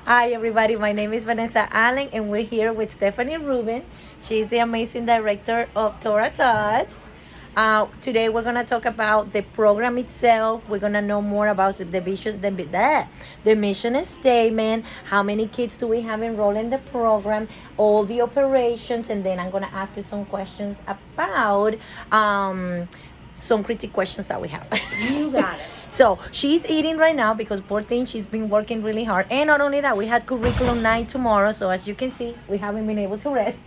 Hi, everybody. My name is Vanessa Allen, and we're here with Stephanie Rubin. She's the amazing director of Torah Tots. Today, we're going to talk about the program itself. We're going to know more about the vision, the mission statement, how many kids do we have enrolled in the program, all the operations, and then I'm going to ask you some questions about some critic questions that we have. You got it. So she's eating right now because poor thing, she's been working really hard. And not only that, we had curriculum night tomorrow. So as you can see, we haven't been able to rest.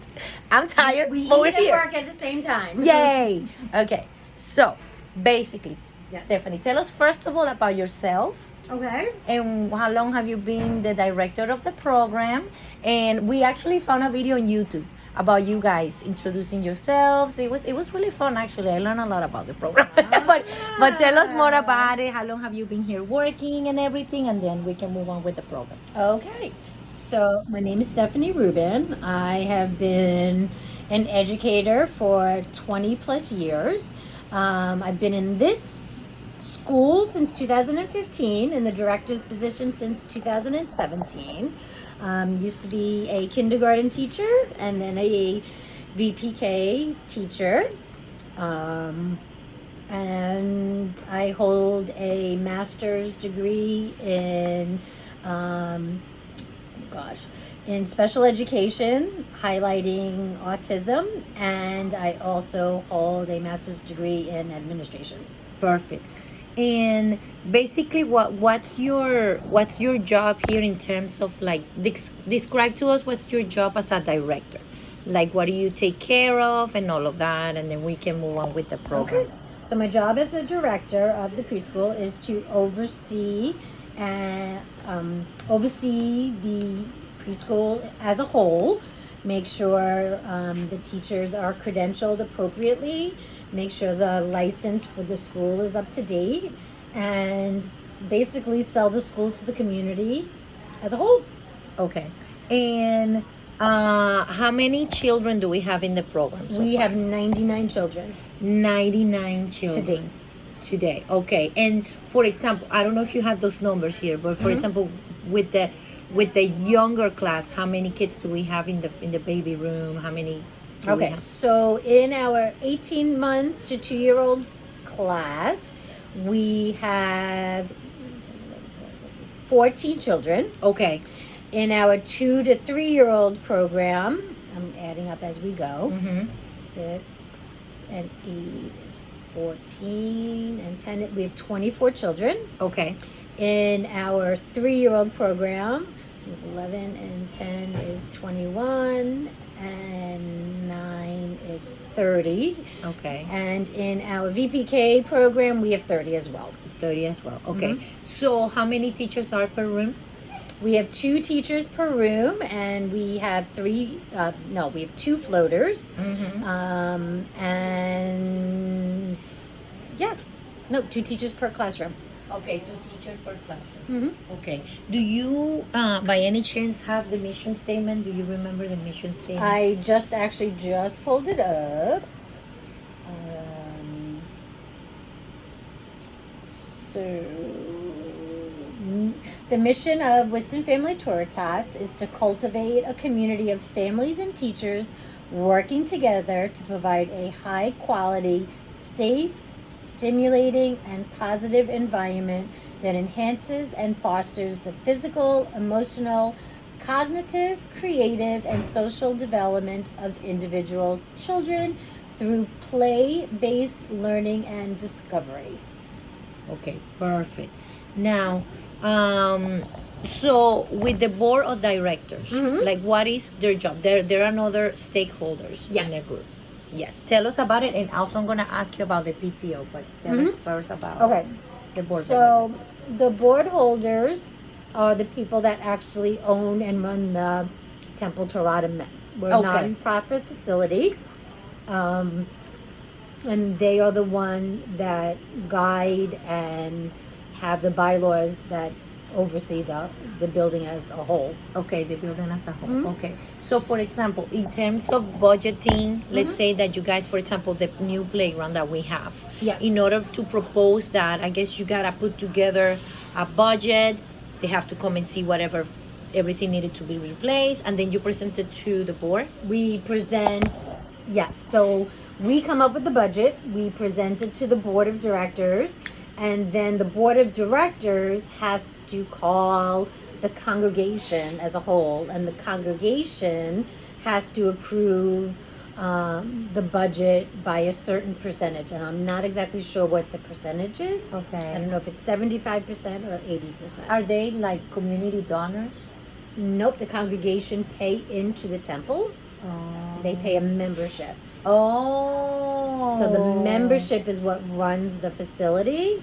I'm tired, We but we're eat and here. work at the same time. Yay! Okay, so basically, Yes. Stephanie, tell us first of all about yourself. Okay. And how long have you been the director of the program? And we actually found a video on YouTube about you guys introducing yourselves. It was really fun actually. I learned a lot about the program. but tell us more about it. How long have you been here working and everything, and then we can move on with the program. Okay. So my name is Stephanie Rubin. I have been an educator for 20 plus years. I've been in this school since 2015 in the director's position since 2017. Used to be a kindergarten teacher and then a VPK teacher. And I hold a master's degree in, in special education, highlighting autism, and I also hold a master's degree in administration. Perfect. And basically, what's your job here in terms of like describe to us what's your job as a director, like what do you take care of and all of that, and then we can move on with the program. Okay. So my job as a director of the preschool is to oversee the preschool as a whole, make sure the teachers are credentialed appropriately, make sure the license for the school is up to date, and basically sell the school to the community as a whole. Okay. And how many children do we have in the program? We have 99 children 99 children today. Okay. And for example, I don't know if you have those numbers here, but for example, with the younger class, how many kids do we have in the baby room? How many? Okay, so in our 18-month to 2-year-old class, we have 14 children. Okay. In our 2 to 3-year-old program, I'm adding up as we go. 6 and 8 is 14, and 10, we have 24 children. Okay. In our 3-year-old program, 11 and 10 is 21, and 9 is 30. Okay. And in our VPK program, we have 30 as well. 30 as well. Okay. So how many teachers are per room? We have 2 teachers per room, and we have 2 floaters. And 2 teachers per classroom. Okay, 2 teachers per classroom. Okay. Do you, by any chance, have the mission statement? Do you remember the mission statement? I just pulled it up. The mission of Wisdom Family Torah Tots is to cultivate a community of families and teachers working together to provide a high quality, safe, stimulating, and positive environment that enhances and fosters the physical, emotional, cognitive, creative, and social development of individual children through play-based learning and discovery. Okay, perfect. Now, so with the board of directors, like what is their job? There are other stakeholders Yes. in the group. Yes, tell us about it, and also I'm gonna ask you about the PTO, but tell us first about the board. So the board holders are the people that actually own and run the Temple Torah. We're a non-profit facility. And they are the one that guide and have the bylaws that oversee the building as a whole. Okay, the building as a whole. Okay. So, for example, in terms of budgeting, let's say that you guys, for example, the new playground that we have, Yes. in order to propose that, I guess you gotta put together a budget. They have to come and see whatever everything needed to be replaced, and then you present it to the board. We present, yes, so we come up with the budget, we present it to the board of directors, and then the board of directors has to call the congregation as a whole, and the congregation has to approve the budget by a certain percentage, and I'm not exactly sure what the percentage is. I Okay. don't know if it's 75% or 80%. Are they like community donors? Nope, the congregation pay into the temple. They pay a membership. Oh. So the membership is what runs the facility,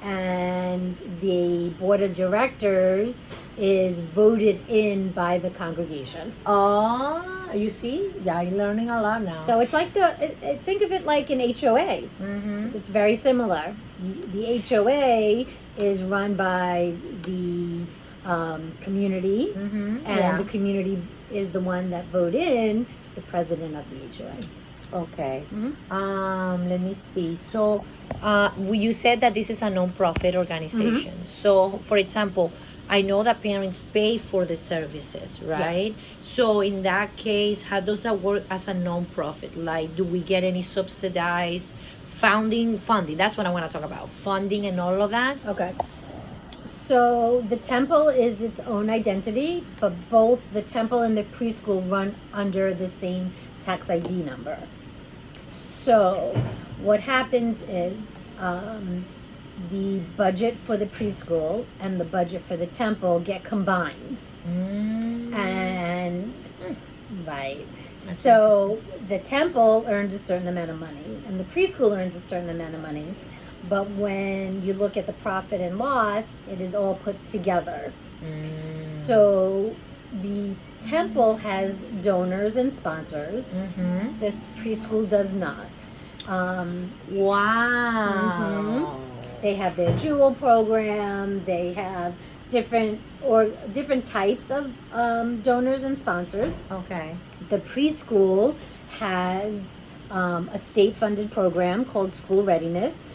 and the board of directors is voted in by the congregation. Oh, you see? Yeah, you're learning a lot now. So it's like think of it like an HOA. Mm-hmm. It's very similar. The HOA is run by the community, Mm-hmm. and the community is the one that vote in the president of the HOA. Okay. Mhm. Let me see. So, you said that this is a non-profit organization. So, for example, I know that parents pay for the services, right? So, in that case, how does that work as a non-profit? Like, do we get any subsidized funding? That's what I want to talk about. Funding and all of that. Okay. So the temple is its own identity, but both the temple and the preschool run under the same tax ID number. So what happens is the budget for the preschool and the budget for the temple get combined. And right. So the temple earns a certain amount of money and the preschool earns a certain amount of money. But when you look at the profit and loss, it is all put together. So the temple has donors and sponsors. This preschool does not. Wow. They have their jewel program. They have different types of donors and sponsors. Okay. The preschool has a state-funded program called School Readiness,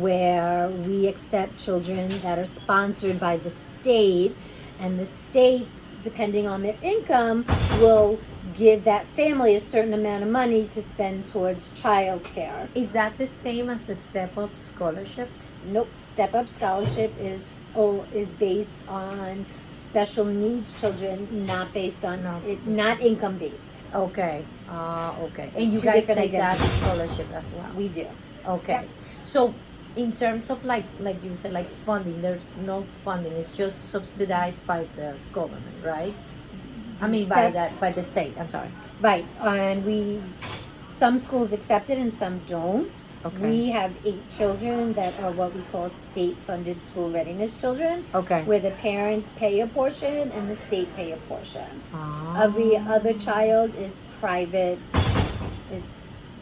where we accept children that are sponsored by the state, and the state, depending on their income, will give that family a certain amount of money to spend towards childcare. Is that the same as the Step Up Scholarship? Nope. Step Up Scholarship is based on special needs children, not based on not income based. Okay. Okay. And you Two guys different take that identities. scholarship as well? We do. Okay. Yep. So, in terms of like you said, like funding, there's no funding. It's just subsidized by the government, right? I mean, by the state. I'm sorry. Right, and some schools accept it and some don't. Okay. We have 8 children that are what we call state-funded school readiness children, Okay. where the parents pay a portion and the state pay a portion. Ah. Every other child is private.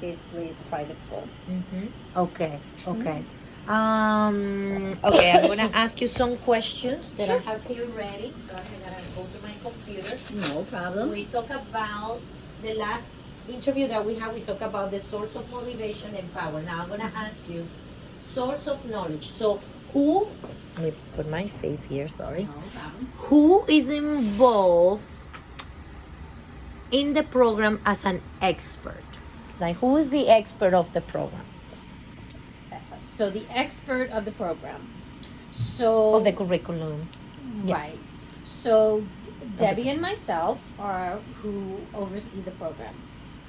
Basically it's a private school. Okay. Okay. Okay. I'm gonna ask you some questions that I have here ready. So I gotta go to my computer. No problem. We talk about the last interview that we had. We talk about the source of motivation and power. Now I'm gonna ask you source of knowledge. So who? Let me put my face here. Sorry. No problem. Who is involved in the program as an expert? Like, who is the expert of the program? So the expert of the program. So Of the curriculum. Yeah. Right. So Debbie and myself are who oversee the program.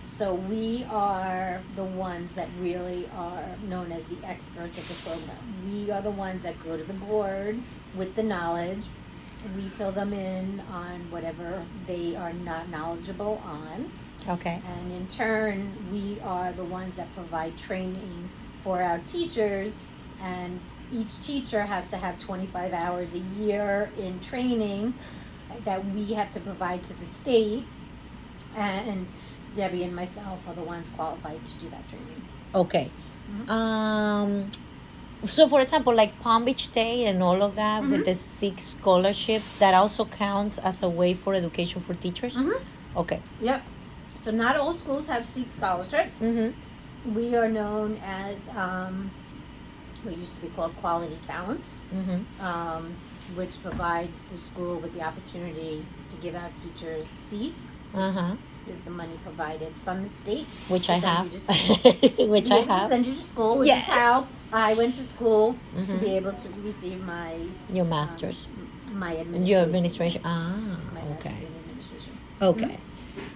So we are the ones that really are known as the experts of the program. We are the ones that go to the board with the knowledge. We fill them in on whatever they are not knowledgeable on. Okay. And in turn, we are the ones that provide training for our teachers, and each teacher has to have 25 hours a year in training that we have to provide to the state, and Debbie and myself are the ones qualified to do that training. Okay. So for example, like Palm Beach State and all of that with the SIG scholarship, that also counts as a way for education for teachers? Okay. Yep. So not all schools have SEEK scholarship. We are known as what used to be called Quality Count. which provides the school with the opportunity to give our teachers SEEK, Uh-huh. is the money provided from the state. Which to I send have. you to school. Which To I be able to have. send you to school, which Yeah. is how I went to school to Mhm. be able to receive my Your master's. my administration. Your administration. Ah, My master's okay. in administration. Okay.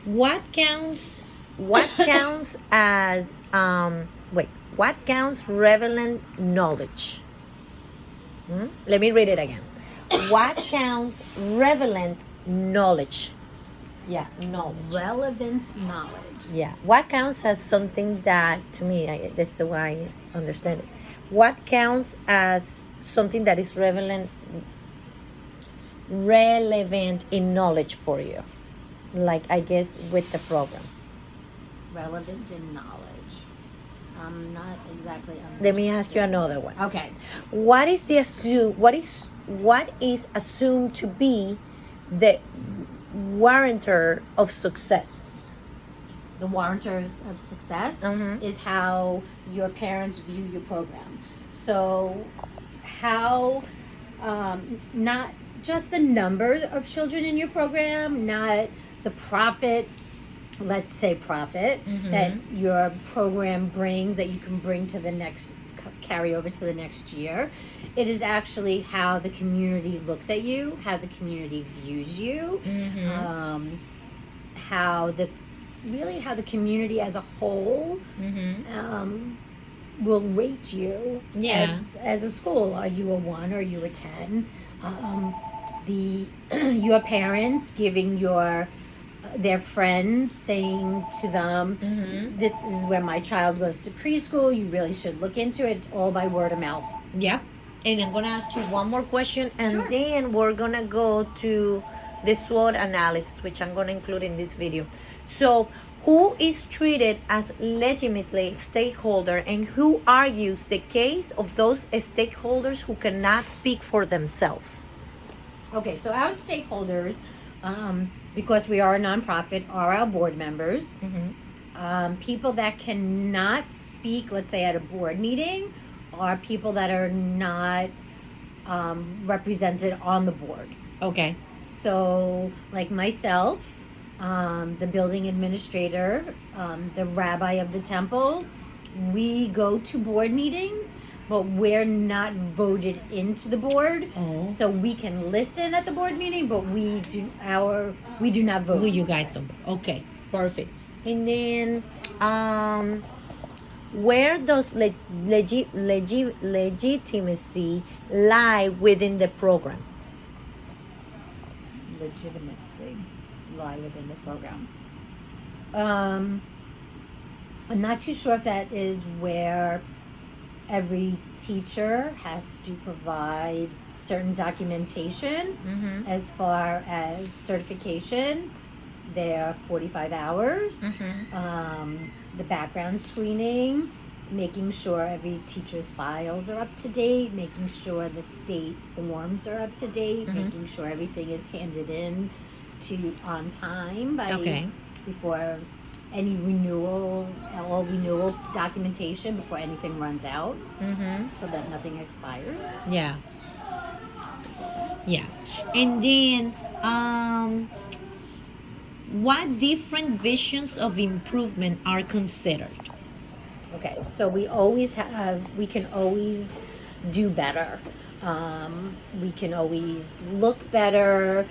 What counts? What counts as wait? What counts relevant knowledge? Let me read it again. What counts relevant knowledge? Yeah, knowledge. Relevant knowledge. Yeah. What counts as something that, to me, that's the way I understand it. What counts as something that is relevant in knowledge for you? Like, I guess, with the program. Relevant in knowledge. I'm not exactly Let me ask you understanding. another one. Okay. What is what is assumed to be the warrantor of success? The warrantor of success Mhm. is how your parents view your program. So, how not just the number of children in your program, not the profit, let's say profit, that your program brings that you can bring to the next carry over to the next year. It is actually how the community looks at you, how the community views you, how the community as a whole will rate you Yeah. as a school. Are you a 1? Are you a 10? The your parents giving their friends saying to them, this is where my child goes to preschool, you really should look into it. It's all by word of mouth. Yep. And I'm gonna ask you one more question, and Sure. then we're gonna go to the SWOT analysis, which I'm gonna include in this video. So, who is treated as legitimately stakeholder, and who argues the case of those stakeholders who cannot speak for themselves? Okay, so our stakeholders, because we are a nonprofit, are our board members. People that cannot speak, let's say at a board meeting, are people that are not represented on the board. Okay. So, like myself, the building administrator, the rabbi of the temple, we go to board meetings, but we're not voted into the board. Oh. So we can listen at the board meeting, but we do not vote. Who you guys don't? Okay, perfect. And then, where does legitimacy lie within the program? Legitimacy lie within the program. I'm not too sure if that is where every teacher has to provide certain documentation as far as certification. Their 45 hours, the background screening, making sure every teacher's files are up to date, making sure the state forms are up to date, making sure everything is handed in on time before any renewal documentation before anything runs out, so that nothing expires. Yeah. And then, what different visions of improvement are considered? Okay, so we can always do better. We can always look better.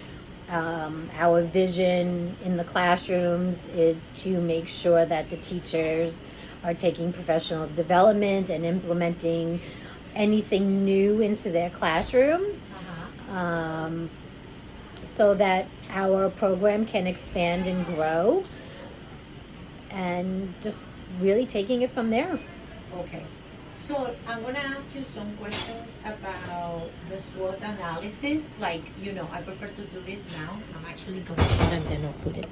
Our vision in the classrooms is to make sure that the teachers are taking professional development and implementing anything new into their classrooms, so that our program can expand and grow, and just really taking it from there. Okay. So I'm gonna ask you some questions about the SWOT analysis. Like, I prefer to do this now. I'm actually gonna put it and then I'll put it